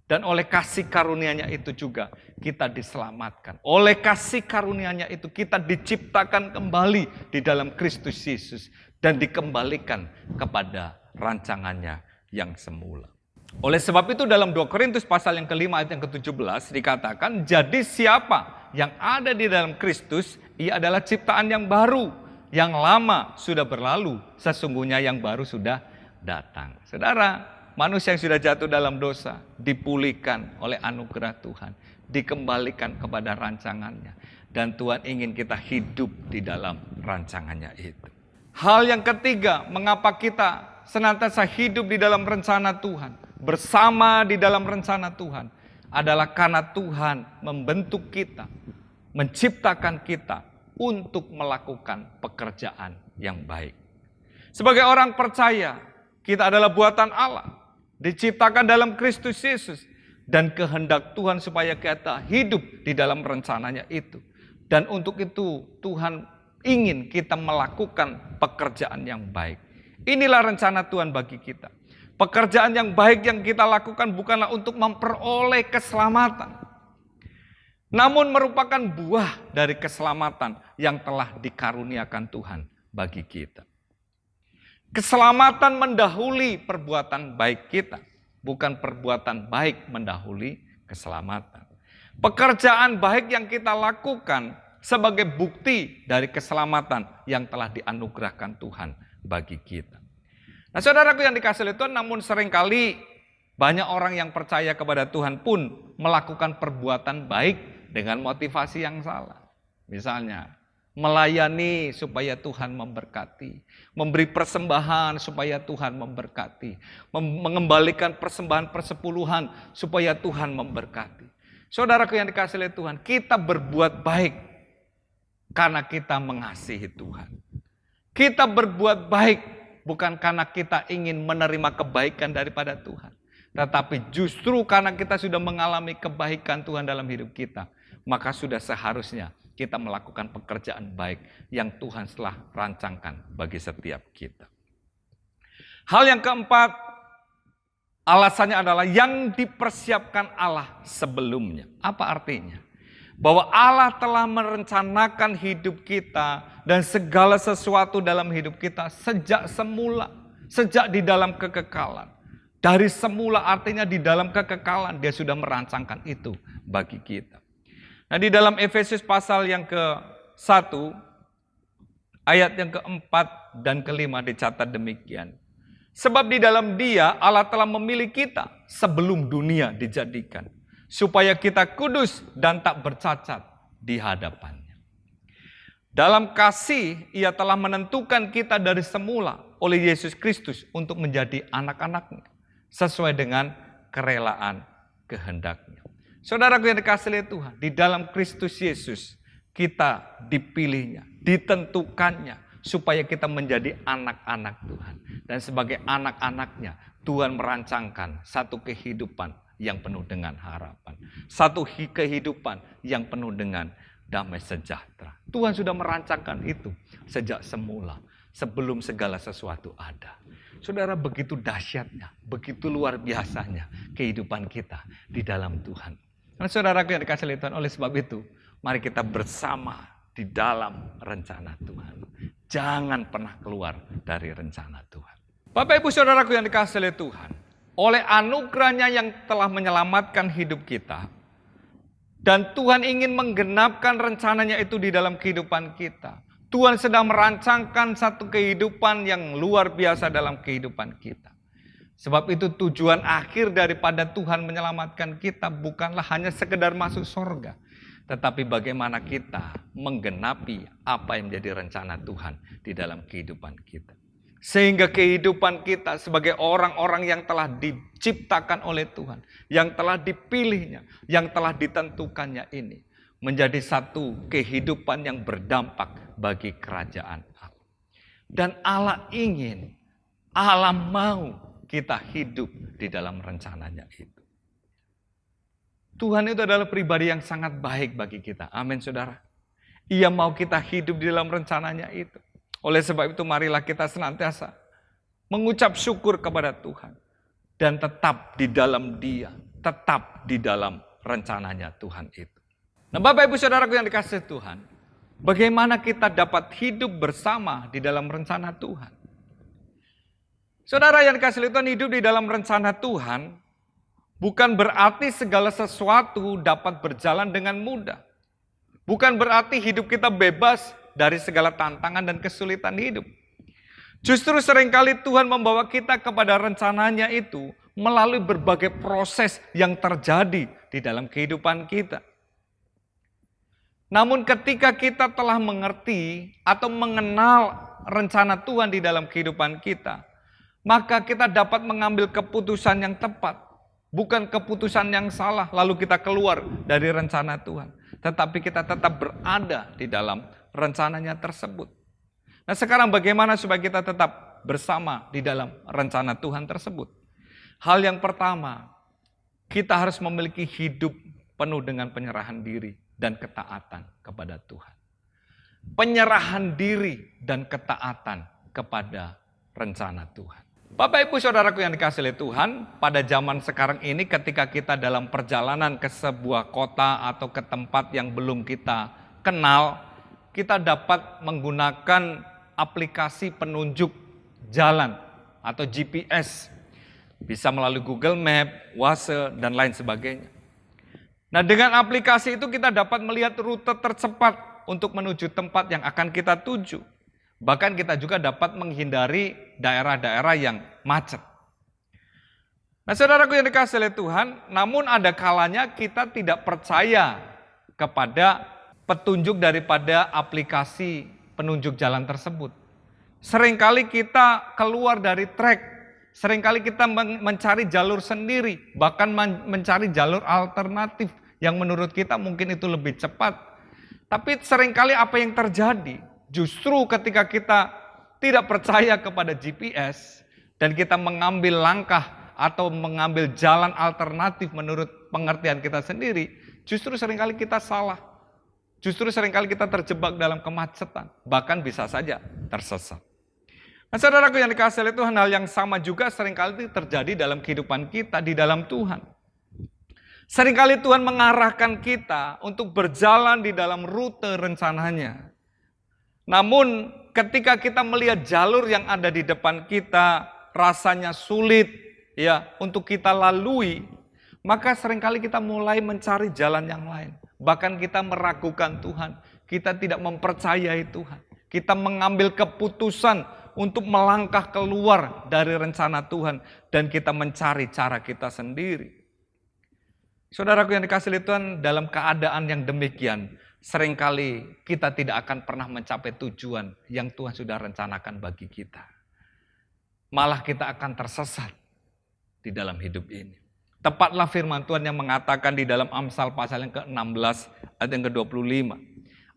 Dan oleh kasih karunia-Nya itu juga kita diselamatkan. Oleh kasih karunia-Nya itu kita diciptakan kembali di dalam Kristus Yesus. Dan dikembalikan kepada rancangannya yang semula. Oleh sebab itu dalam 2 Korintus pasal yang kelima ayat yang ke-17 dikatakan, jadi siapa yang ada di dalam Kristus, ia adalah ciptaan yang baru. Yang lama sudah berlalu, sesungguhnya yang baru sudah datang. Saudara, manusia yang sudah jatuh dalam dosa dipulihkan oleh anugerah Tuhan, dikembalikan kepada rancangannya. Dan Tuhan ingin kita hidup di dalam rancangannya itu. Hal yang ketiga, mengapa kita senantiasa hidup di dalam rencana Tuhan, bersama di dalam rencana Tuhan, adalah karena Tuhan membentuk kita, menciptakan kita untuk melakukan pekerjaan yang baik. Sebagai orang percaya, kita adalah buatan Allah, diciptakan dalam Kristus Yesus, dan kehendak Tuhan supaya kita hidup di dalam rencananya itu. Dan untuk itu Tuhan ingin kita melakukan pekerjaan yang baik. Inilah rencana Tuhan bagi kita. Pekerjaan yang baik yang kita lakukan bukanlah untuk memperoleh keselamatan, namun merupakan buah dari keselamatan yang telah dikaruniakan Tuhan bagi kita. Keselamatan mendahului perbuatan baik kita, bukan perbuatan baik mendahului keselamatan. Pekerjaan baik yang kita lakukan sebagai bukti dari keselamatan yang telah dianugerahkan Tuhan bagi kita. Nah, saudaraku yang dikasihi Tuhan, namun seringkali banyak orang yang percaya kepada Tuhan pun melakukan perbuatan baik dengan motivasi yang salah. Misalnya, melayani supaya Tuhan memberkati, memberi persembahan supaya Tuhan memberkati, mengembalikan persembahan persepuluhan supaya Tuhan memberkati. Saudaraku yang dikasihi Tuhan, kita berbuat baik karena kita mengasihi Tuhan. Kita berbuat baik bukan karena kita ingin menerima kebaikan daripada Tuhan, tetapi justru karena kita sudah mengalami kebaikan Tuhan dalam hidup kita, maka sudah seharusnya kita melakukan pekerjaan baik yang Tuhan telah rancangkan bagi setiap kita. Hal yang keempat, alasannya adalah yang dipersiapkan Allah sebelumnya. Apa artinya? Bahwa Allah telah merencanakan hidup kita dan segala sesuatu dalam hidup kita sejak semula, sejak di dalam kekekalan. Dari semula artinya di dalam kekekalan Dia sudah merancangkan itu bagi kita. Nah, di dalam Efesus pasal yang ke-1, ayat yang ke-4 dan ke-5 dicatat demikian. Sebab di dalam Dia Allah telah memilih kita sebelum dunia dijadikan, supaya kita kudus dan tak bercacat di hadapannya. Dalam kasih Ia telah menentukan kita dari semula oleh Yesus Kristus untuk menjadi anak-anak-Nya, sesuai dengan kerelaan kehendak-Nya. Saudaraku yang dikasihi Tuhan, di dalam Kristus Yesus kita dipilihnya, ditentukannya supaya kita menjadi anak-anak Tuhan. Dan sebagai anak-anaknya Tuhan merancangkan satu kehidupan yang penuh dengan harapan. Satu kehidupan yang penuh dengan damai sejahtera. Tuhan sudah merancangkan itu sejak semula, sebelum segala sesuatu ada. Saudara, begitu dahsyatnya, begitu luar biasanya kehidupan kita di dalam Tuhan. Nah, saudaraku yang dikasihi Tuhan, oleh sebab itu, mari kita bersama di dalam rencana Tuhan. Jangan pernah keluar dari rencana Tuhan. Bapak Ibu Saudaraku yang dikasihi Tuhan, oleh anugerahnya yang telah menyelamatkan hidup kita, dan Tuhan ingin menggenapkan rencananya itu di dalam kehidupan kita. Tuhan sedang merancangkan satu kehidupan yang luar biasa dalam kehidupan kita. Sebab itu tujuan akhir daripada Tuhan menyelamatkan kita bukanlah hanya sekedar masuk surga, tetapi bagaimana kita menggenapi apa yang menjadi rencana Tuhan di dalam kehidupan kita. Sehingga kehidupan kita sebagai orang-orang yang telah diciptakan oleh Tuhan, yang telah dipilihnya, yang telah ditentukannya ini, menjadi satu kehidupan yang berdampak bagi kerajaan Allah. Dan Allah ingin, Allah mau kita hidup di dalam rencananya itu. Tuhan itu adalah pribadi yang sangat baik bagi kita. Amin, saudara. Ia mau kita hidup di dalam rencananya itu. Oleh sebab itu marilah kita senantiasa mengucap syukur kepada Tuhan. Dan tetap di dalam Dia, tetap di dalam rencananya Tuhan itu. Nah, Bapak Ibu Saudaraku yang dikasihi Tuhan, bagaimana kita dapat hidup bersama di dalam rencana Tuhan? Saudara yang dikasihi Tuhan, hidup di dalam rencana Tuhan bukan berarti segala sesuatu dapat berjalan dengan mudah. Bukan berarti hidup kita bebas dari segala tantangan dan kesulitan hidup. Justru seringkali Tuhan membawa kita kepada rencananya itu melalui berbagai proses yang terjadi di dalam kehidupan kita. Namun ketika kita telah mengerti atau mengenal rencana Tuhan di dalam kehidupan kita, maka kita dapat mengambil keputusan yang tepat. Bukan keputusan yang salah lalu kita keluar dari rencana Tuhan. Tetapi kita tetap berada di dalam rencananya tersebut. Nah, sekarang bagaimana supaya kita tetap bersama di dalam rencana Tuhan tersebut? Hal yang pertama, kita harus memiliki hidup penuh dengan penyerahan diri dan ketaatan kepada Tuhan. Penyerahan diri dan ketaatan kepada rencana Tuhan. Bapak Ibu Saudaraku yang dikasihi Tuhan, pada zaman sekarang ini ketika kita dalam perjalanan ke sebuah kota atau ke tempat yang belum kita kenal, kita dapat menggunakan aplikasi penunjuk jalan atau GPS. Bisa melalui Google Map, Waze, dan lain sebagainya. Nah, dengan aplikasi itu kita dapat melihat rute tercepat untuk menuju tempat yang akan kita tuju. Bahkan kita juga dapat menghindari daerah-daerah yang macet. Nah, saudaraku yang dikasihi oleh Tuhan, namun ada kalanya kita tidak percaya kepada petunjuk daripada aplikasi penunjuk jalan tersebut. Seringkali kita keluar dari track. Seringkali kita mencari jalur sendiri, bahkan mencari jalur alternatif yang menurut kita mungkin itu lebih cepat. Tapi seringkali apa yang terjadi? Justru ketika kita tidak percaya kepada GPS dan kita mengambil langkah atau mengambil jalan alternatif menurut pengertian kita sendiri, justru seringkali kita salah. Justru seringkali kita terjebak dalam kemacetan, bahkan bisa saja tersesat. Nah, saudaraku yang dikasihi oleh Tuhan, hal yang sama juga seringkali terjadi dalam kehidupan kita di dalam Tuhan. Seringkali Tuhan mengarahkan kita untuk berjalan di dalam rute rencananya. Namun ketika kita melihat jalur yang ada di depan kita rasanya sulit ya untuk kita lalui, maka seringkali kita mulai mencari jalan yang lain. Bahkan kita meragukan Tuhan, kita tidak mempercayai Tuhan. Kita mengambil keputusan untuk melangkah keluar dari rencana Tuhan dan kita mencari cara kita sendiri. Saudaraku yang dikasihi oleh Tuhan, dalam keadaan yang demikian, seringkali kita tidak akan pernah mencapai tujuan yang Tuhan sudah rencanakan bagi kita. Malah kita akan tersesat di dalam hidup ini. Tepatlah firman Tuhan yang mengatakan di dalam Amsal pasal yang ke-16 ayat yang ke-25.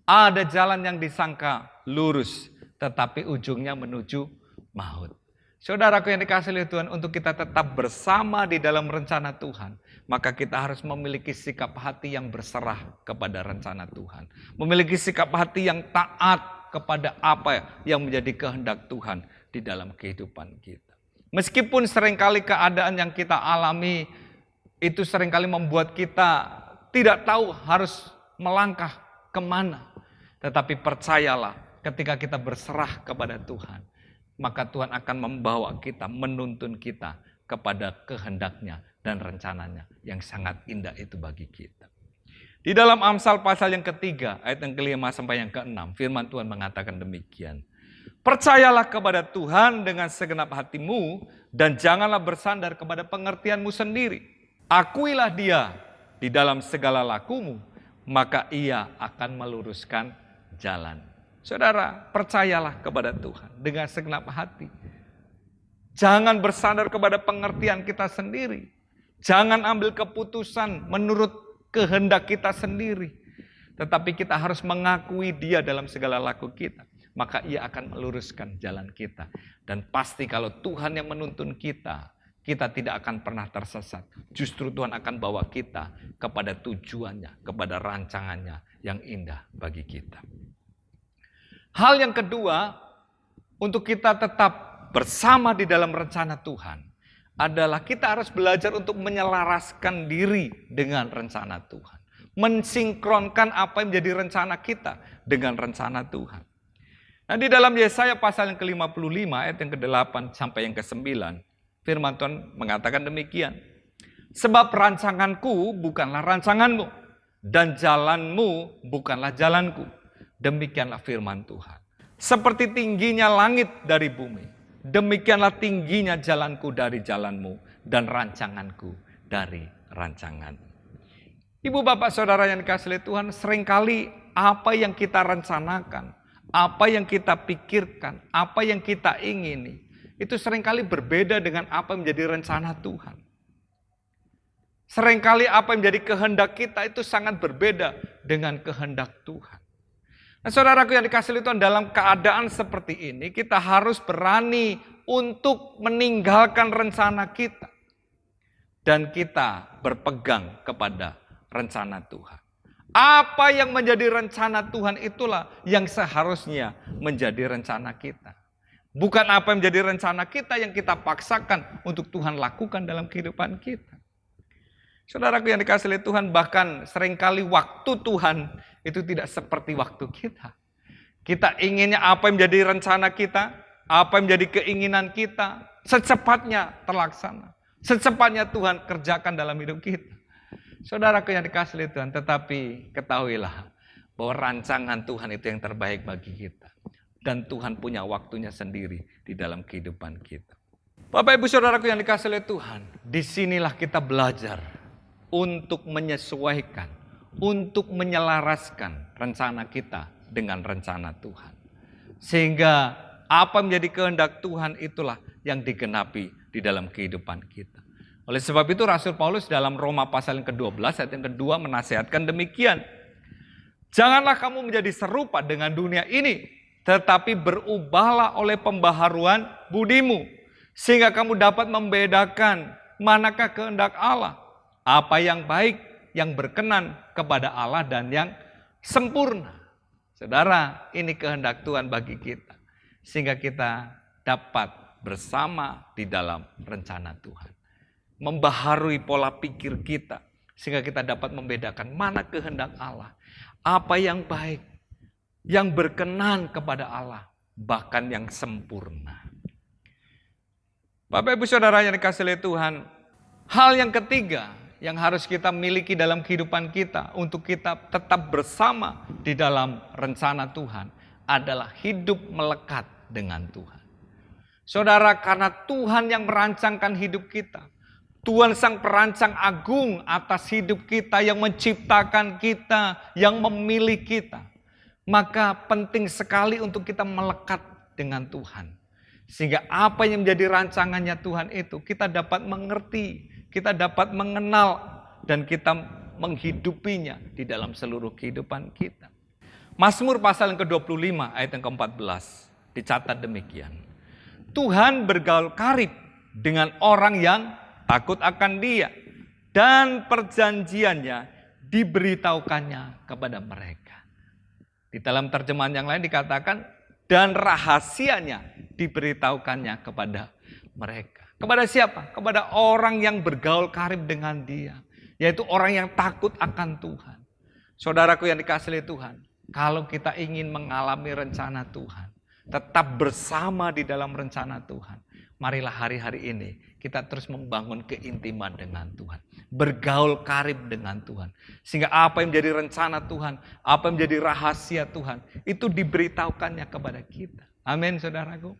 Ada jalan yang disangka lurus, tetapi ujungnya menuju maut. Saudaraku yang dikasihi oleh Tuhan, untuk kita tetap bersama di dalam rencana Tuhan, maka kita harus memiliki sikap hati yang berserah kepada rencana Tuhan. Memiliki sikap hati yang taat kepada apa yang menjadi kehendak Tuhan di dalam kehidupan kita. Meskipun seringkali keadaan yang kita alami itu seringkali membuat kita tidak tahu harus melangkah kemana. Tetapi percayalah, ketika kita berserah kepada Tuhan, maka Tuhan akan membawa kita, menuntun kita kepada kehendaknya dan rencananya yang sangat indah itu bagi kita. Di dalam Amsal pasal yang ketiga, ayat yang ke-5 sampai yang ke-6, firman Tuhan mengatakan demikian. Percayalah kepada Tuhan dengan segenap hatimu dan janganlah bersandar kepada pengertianmu sendiri. Akuilah Dia di dalam segala lakumu, maka Ia akan meluruskan jalan. Saudara, percayalah kepada Tuhan dengan segenap hati. Jangan bersandar kepada pengertian kita sendiri. Jangan ambil keputusan menurut kehendak kita sendiri. Tetapi kita harus mengakui Dia dalam segala laku kita. Maka Ia akan meluruskan jalan kita. Dan pasti kalau Tuhan yang menuntun kita, kita tidak akan pernah tersesat. Justru Tuhan akan bawa kita kepada tujuannya, kepada rancangannya yang indah bagi kita. Hal yang kedua, untuk kita tetap bersama di dalam rencana Tuhan, adalah kita harus belajar untuk menyelaraskan diri dengan rencana Tuhan. Mensinkronkan apa yang menjadi rencana kita dengan rencana Tuhan. Nah, di dalam Yesaya pasal yang ke-55 ayat yang ke-8 sampai yang ke-9, firman Tuhan mengatakan demikian. Sebab rancanganku bukanlah rancanganmu, dan jalanmu bukanlah jalanku. Demikianlah firman Tuhan. Seperti tingginya langit dari bumi, demikianlah tingginya jalanku dari jalanmu, dan rancanganku dari rancanganmu. Ibu bapak saudara yang dikasihi oleh Tuhan, seringkali apa yang kita rencanakan, apa yang kita pikirkan, apa yang kita ingini, itu seringkali berbeda dengan apa yang menjadi rencana Tuhan. Seringkali apa yang menjadi kehendak kita itu sangat berbeda dengan kehendak Tuhan. Nah, saudaraku yang dikasihi Tuhan, dalam keadaan seperti ini kita harus berani untuk meninggalkan rencana kita. Dan kita berpegang kepada rencana Tuhan. Apa yang menjadi rencana Tuhan itulah yang seharusnya menjadi rencana kita. Bukan apa yang menjadi rencana kita yang kita paksakan untuk Tuhan lakukan dalam kehidupan kita. Saudaraku yang dikasihi Tuhan, bahkan seringkali waktu Tuhan itu tidak seperti waktu kita. Kita inginnya apa yang menjadi rencana kita, apa yang menjadi keinginan kita, secepatnya terlaksana. Secepatnya Tuhan kerjakan dalam hidup kita. Saudaraku yang dikasihi Tuhan, tetapi ketahuilah bahwa rancangan Tuhan itu yang terbaik bagi kita. Dan Tuhan punya waktunya sendiri di dalam kehidupan kita. Bapak Ibu Saudaraku yang dikasihi Tuhan, disinilah kita belajar untuk menyesuaikan, untuk menyelaraskan rencana kita dengan rencana Tuhan. Sehingga apa menjadi kehendak Tuhan itulah yang digenapi di dalam kehidupan kita. Oleh sebab itu Rasul Paulus dalam Roma pasal yang ke-12 ayat yang kedua menasihatkan demikian. Janganlah kamu menjadi serupa dengan dunia ini, tetapi berubahlah oleh pembaharuan budimu, sehingga kamu dapat membedakan manakah kehendak Allah, apa yang baik, yang berkenan kepada Allah dan yang sempurna. Saudara, ini kehendak Tuhan bagi kita, sehingga kita dapat bersama di dalam rencana Tuhan. Membaharui pola pikir kita, sehingga kita dapat membedakan mana kehendak Allah, apa yang baik, yang berkenan kepada Allah, bahkan yang sempurna. Bapak Ibu Saudara yang dikasihi Tuhan, hal yang ketiga yang harus kita miliki dalam kehidupan kita untuk kita tetap bersama di dalam rencana Tuhan adalah hidup melekat dengan Tuhan. Saudara, karena Tuhan yang merancangkan hidup kita, Tuhan sang perancang agung atas hidup kita, yang menciptakan kita, yang memilih kita, maka penting sekali untuk kita melekat dengan Tuhan. Sehingga apa yang menjadi rancangannya Tuhan itu kita dapat mengerti, kita dapat mengenal, dan kita menghidupinya di dalam seluruh kehidupan kita. Mazmur pasal yang ke-25 ayat yang ke-14 dicatat demikian. Tuhan bergaul karib dengan orang yang takut akan Dia, dan perjanjiannya diberitahukannya kepada mereka. Di dalam terjemahan yang lain dikatakan, dan rahasianya diberitahukannya kepada mereka. Kepada siapa? Kepada orang yang bergaul karib dengan Dia, yaitu orang yang takut akan Tuhan. Saudaraku yang dikasihi Tuhan, kalau kita ingin mengalami rencana Tuhan, tetap bersama di dalam rencana Tuhan, marilah hari-hari ini kita terus membangun keintiman dengan Tuhan. Bergaul karib dengan Tuhan. Sehingga apa yang menjadi rencana Tuhan, apa yang menjadi rahasia Tuhan, itu diberitahukannya kepada kita. Amin, saudaraku.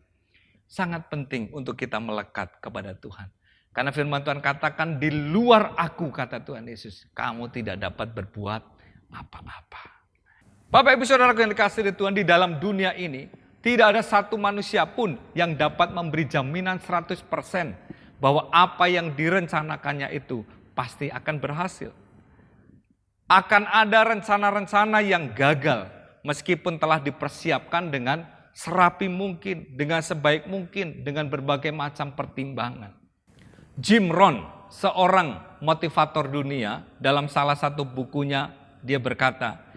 Sangat penting untuk kita melekat kepada Tuhan. Karena firman Tuhan katakan, di luar aku, kata Tuhan Yesus, kamu tidak dapat berbuat apa-apa. Bapak Ibu Saudaraku yang dikasihi Tuhan, di dalam dunia ini, tidak ada satu manusia pun yang dapat memberi jaminan 100% bahwa apa yang direncanakannya itu pasti akan berhasil. Akan ada rencana-rencana yang gagal meskipun telah dipersiapkan dengan serapi mungkin, dengan sebaik mungkin, dengan berbagai macam pertimbangan. Jim Rohn, seorang motivator dunia, dalam salah satu bukunya dia berkata,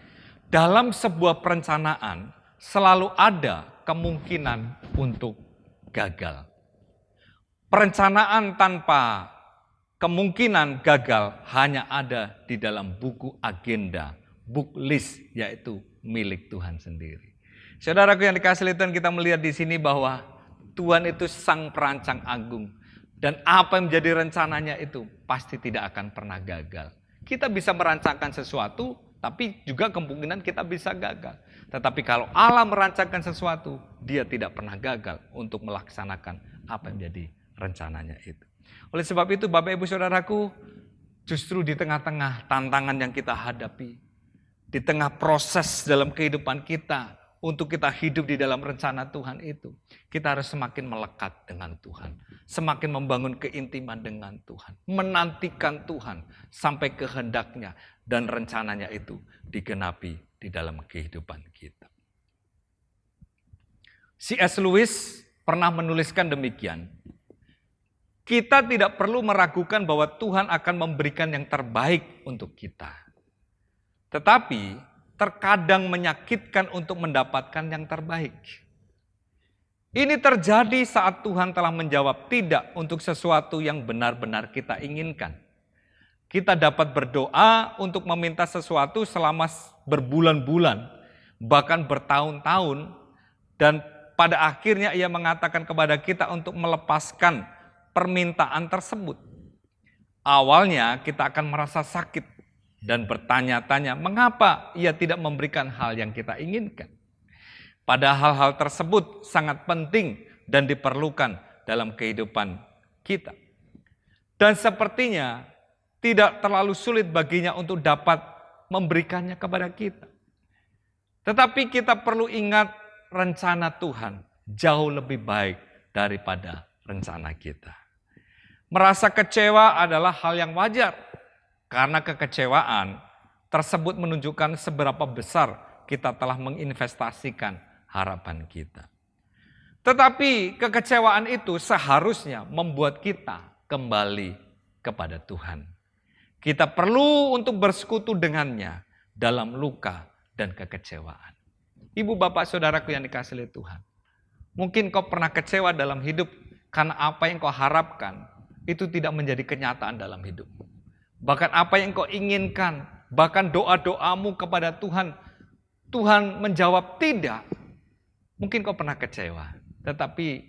dalam sebuah perencanaan selalu ada kemungkinan untuk gagal. Perencanaan tanpa kemungkinan gagal hanya ada di dalam buku agenda, book list, yaitu milik Tuhan sendiri. Saudaraku yang dikasihi Tuhan, kita melihat di sini bahwa Tuhan itu sang perancang agung, dan apa yang menjadi rencananya itu pasti tidak akan pernah gagal. Kita bisa merancangkan sesuatu, tapi juga kemungkinan kita bisa gagal. Tetapi kalau Allah merancangkan sesuatu, Dia tidak pernah gagal untuk melaksanakan apa yang menjadi rencananya itu. Oleh sebab itu, Bapak Ibu Saudaraku, justru di tengah-tengah tantangan yang kita hadapi, di tengah proses dalam kehidupan kita, untuk kita hidup di dalam rencana Tuhan itu, kita harus semakin melekat dengan Tuhan, semakin membangun keintiman dengan Tuhan, menantikan Tuhan sampai kehendaknya dan rencananya itu digenapi di dalam kehidupan kita. C.S. Lewis pernah menuliskan demikian, kita tidak perlu meragukan bahwa Tuhan akan memberikan yang terbaik untuk kita. Tetapi terkadang menyakitkan untuk mendapatkan yang terbaik. Ini terjadi saat Tuhan telah menjawab tidak untuk sesuatu yang benar-benar kita inginkan. Kita dapat berdoa untuk meminta sesuatu selama berbulan-bulan, bahkan bertahun-tahun, dan pada akhirnya ia mengatakan kepada kita untuk melepaskan permintaan tersebut. Awalnya kita akan merasa sakit dan bertanya-tanya mengapa ia tidak memberikan hal yang kita inginkan. Padahal hal tersebut sangat penting dan diperlukan dalam kehidupan kita. Dan sepertinya tidak terlalu sulit baginya untuk dapat memberikannya kepada kita. Tetapi kita perlu ingat rencana Tuhan jauh lebih baik daripada rencana kita. Merasa kecewa adalah hal yang wajar, karena kekecewaan tersebut menunjukkan seberapa besar kita telah menginvestasikan harapan kita. Tetapi kekecewaan itu seharusnya membuat kita kembali kepada Tuhan. Kita perlu untuk bersekutu dengannya dalam luka dan kekecewaan. Ibu, bapak, saudaraku yang dikasihi oleh Tuhan. Mungkin kau pernah kecewa dalam hidup karena apa yang kau harapkan itu tidak menjadi kenyataan dalam hidupmu. Bahkan apa yang kau inginkan, bahkan doa-doamu kepada Tuhan, Tuhan menjawab tidak. Mungkin kau pernah kecewa, tetapi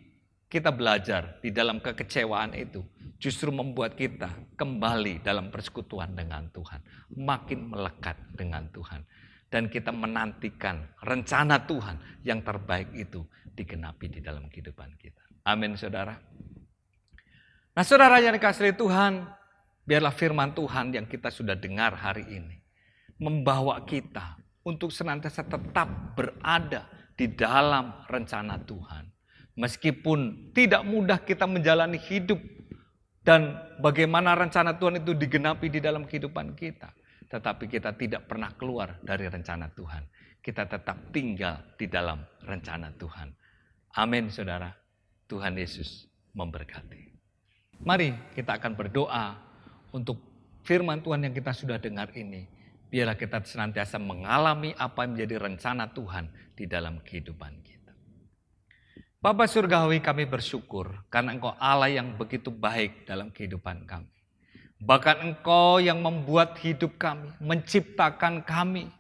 kita belajar di dalam kekecewaan itu justru membuat kita kembali dalam persekutuan dengan Tuhan, makin melekat dengan Tuhan. Dan kita menantikan rencana Tuhan yang terbaik itu digenapi di dalam kehidupan kita. Amin, saudara. Nah, saudara yang dikasihi Tuhan, biarlah firman Tuhan yang kita sudah dengar hari ini membawa kita untuk senantiasa tetap berada di dalam rencana Tuhan. Meskipun tidak mudah kita menjalani hidup dan bagaimana rencana Tuhan itu digenapi di dalam kehidupan kita. Tetapi kita tidak pernah keluar dari rencana Tuhan. Kita tetap tinggal di dalam rencana Tuhan. Amin, saudara. Tuhan Yesus memberkati. Mari kita akan berdoa untuk firman Tuhan yang kita sudah dengar ini. Biarlah kita senantiasa mengalami apa yang menjadi rencana Tuhan di dalam kehidupan kita. Bapa Surgawi, kami bersyukur karena Engkau Allah yang begitu baik dalam kehidupan kami. Bahkan Engkau yang membuat hidup kami, menciptakan kami.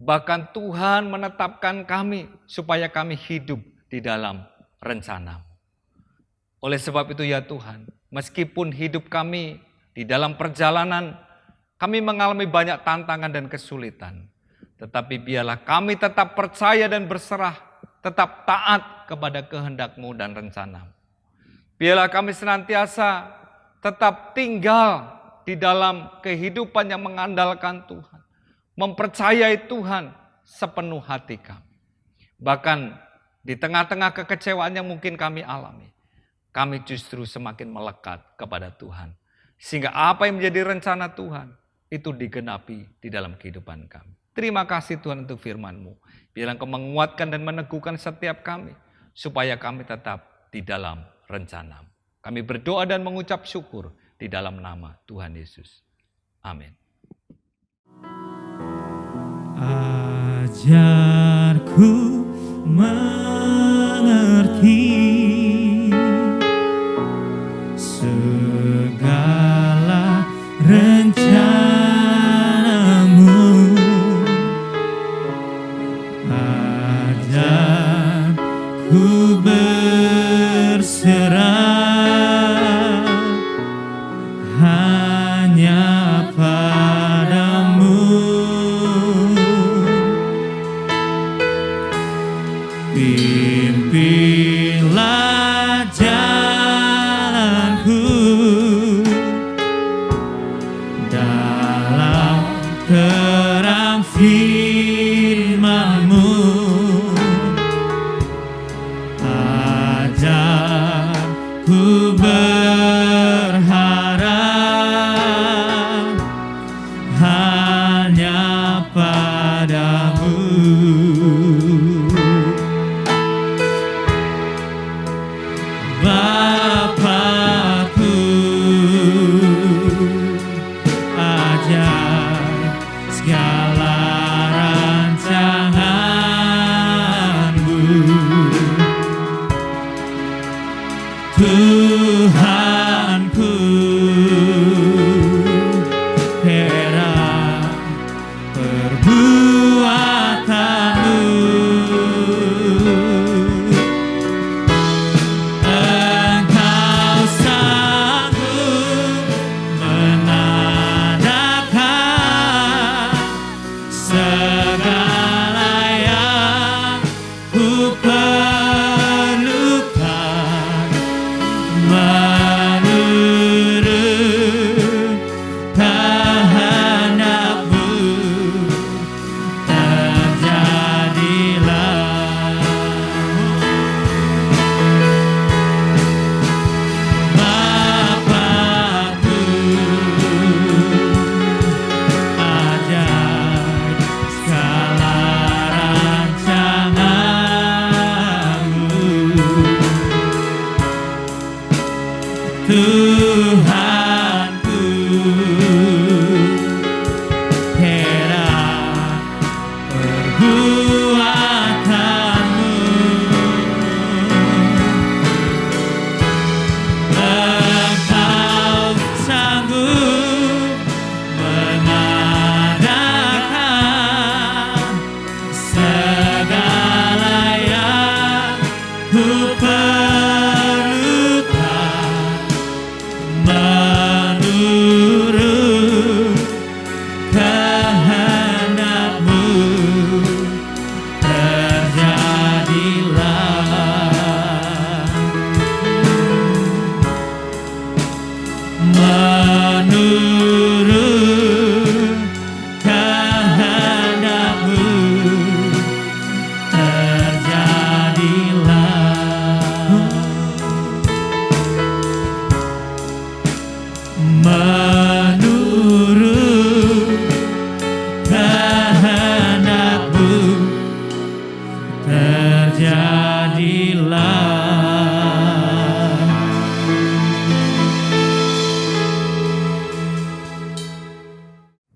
Bahkan Tuhan menetapkan kami supaya kami hidup di dalam rencana-Mu. Oleh sebab itu ya Tuhan, meskipun hidup kami di dalam perjalanan, kami mengalami banyak tantangan dan kesulitan. Tetapi biarlah kami tetap percaya dan berserah, tetap taat kepada kehendak-Mu dan rencana-Mu. Biarlah kami senantiasa tetap tinggal di dalam kehidupan yang mengandalkan Tuhan. Mempercayai Tuhan sepenuh hati kami. Bahkan di tengah-tengah kekecewaan yang mungkin kami alami, kami justru semakin melekat kepada Tuhan. Sehingga apa yang menjadi rencana Tuhan itu digenapi di dalam kehidupan kami. Terima kasih Tuhan untuk firman-Mu. Biarlah Engkau menguatkan dan meneguhkan setiap kami, supaya kami tetap di dalam rencana-Mu. Kami berdoa dan mengucap syukur di dalam nama Tuhan Yesus. Amin. Ajarku mengerti segala rencana-Mu. Ajarku berserah hanya padamu. Pimpinlah jalanku dalam terang firman-Mu. Ajarku berharap hanya padamu. Bapakku, ajar segala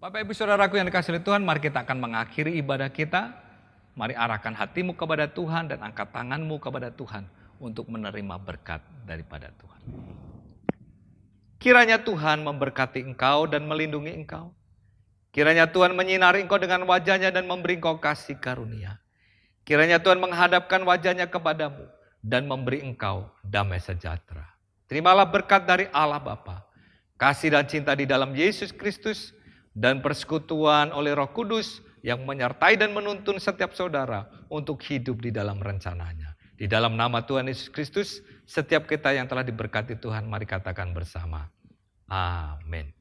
Bapak Ibu Saudaraku yang dikasihi oleh Tuhan, mari kita akan mengakhiri ibadah kita. Mari arahkan hatimu kepada Tuhan dan angkat tanganmu kepada Tuhan untuk menerima berkat daripada Tuhan. Kiranya Tuhan memberkati engkau dan melindungi engkau. Kiranya Tuhan menyinari engkau dengan wajahnya dan memberi engkau kasih karunia. Kiranya Tuhan menghadapkan wajahnya kepadamu dan memberi engkau damai sejahtera. Terimalah berkat dari Allah Bapa, kasih dan cinta di dalam Yesus Kristus, dan persekutuan oleh Roh Kudus yang menyertai dan menuntun setiap saudara untuk hidup di dalam rencananya. Di dalam nama Tuhan Yesus Kristus, setiap kita yang telah diberkati Tuhan, mari katakan bersama. Amin.